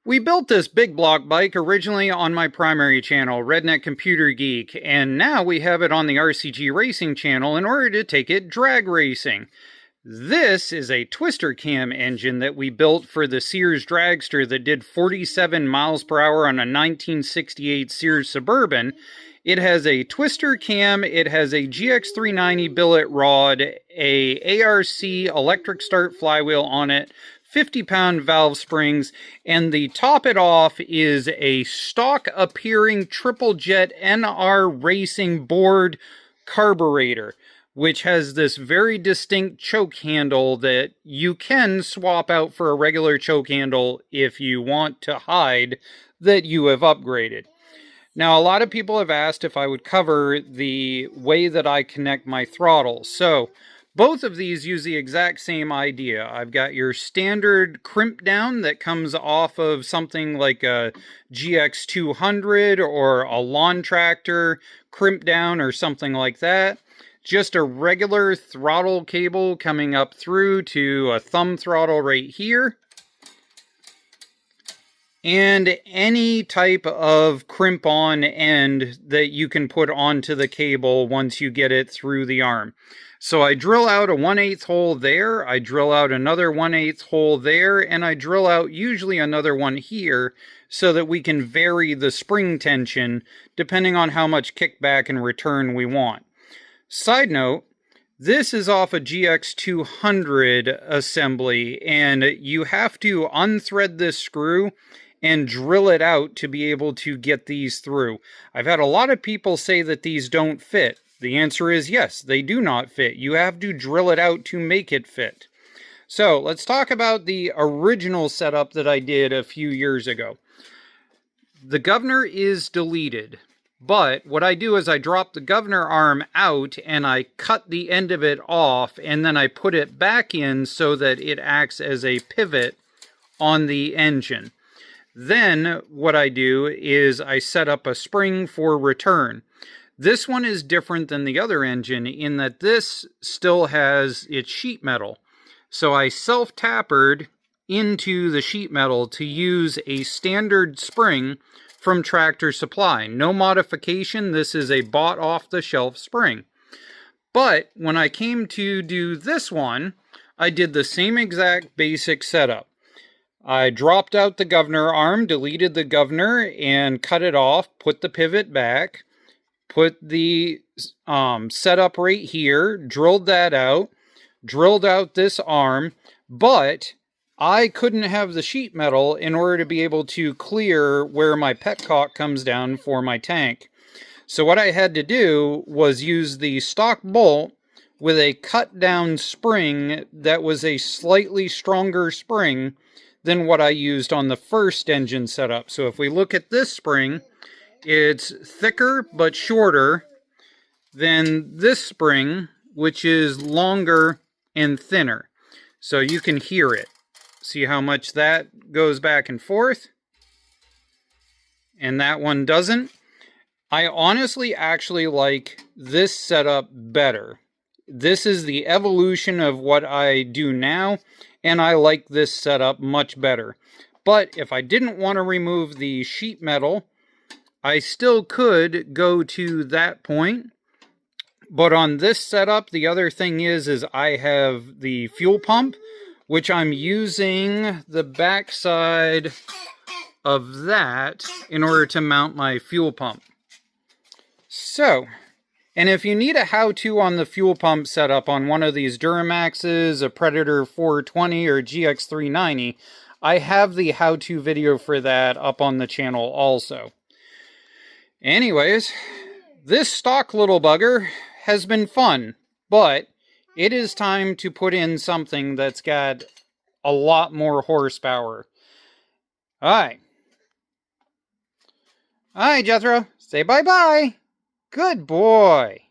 We built this big block bike originally on my primary channel, Redneck Computer Geek, and now we have it on the RCG Racing channel in order to take it drag racing. This is a twister cam engine that we built for the Sears Dragster that did 47 miles per hour on a 1968 Sears Suburban. It has a twister cam, it has a GX390 billet rod, a ARC electric start flywheel on it, 50-pound valve springs, and the top it off is a stock appearing triple jet NR racing board carburetor, which has this very distinct choke handle that you can swap out for a regular choke handle if you want to hide that you have upgraded. Now, a lot of people have asked if I would cover the way that I connect my throttle. So, both of these use the exact same idea. I've got your standard crimp down that comes off of something like a GX200 or a lawn tractor crimp down or something like that. Just a regular throttle cable coming up through to a thumb throttle right here. And any type of crimp-on end that you can put onto the cable once you get it through the arm. So I drill out a 1/8 hole there, I drill out another 1/8 hole there, and I drill out usually another one here so that we can vary the spring tension depending on how much kickback and return we want. Side note, this is off a GX200 assembly, and you have to unthread this screw and drill it out to be able to get these through. I've had a lot of people say that these don't fit. The answer is yes, they do not fit. You have to drill it out to make it fit. So let's talk about the original setup that I did a few years ago. The governor is deleted, but what I do is I drop the governor arm out and I cut the end of it off, and then I put it back in so that it acts as a pivot on the engine. Then what I do is I set up a spring for return. This one is different than the other engine in that this still has its sheet metal. So I self-tapered into the sheet metal to use a standard spring from Tractor Supply. No modification, this is a bought off-the-shelf spring. But when I came to do this one, I did the same exact basic setup. I dropped out the governor arm, deleted the governor, and cut it off, put the pivot back, put the setup right here, drilled that out, drilled out this arm, but I couldn't have the sheet metal in order to be able to clear where my petcock comes down for my tank. So what I had to do was use the stock bolt with a cut down spring that was a slightly stronger spring than what I used on the first engine setup. So if we look at this spring, it's thicker but shorter than this spring, which is longer and thinner. So you can hear it. See how much that goes back and forth? And that one doesn't. I honestly actually like this setup better. This is the evolution of what I do now, and I like this setup much better. But if I didn't want to remove the sheet metal, I still could go to that point. But on this setup, the other thing is I have the fuel pump, which I'm using the backside of that in order to mount my fuel pump. So, and if you need a how-to on the fuel pump setup on one of these Duramaxes, a Predator 420 or GX390, I have the how-to video for that up on the channel also. Anyways, this stock little bugger has been fun, but it is time to put in something that's got a lot more horsepower. Alright. Alright, Jethro. Say bye-bye. Good boy.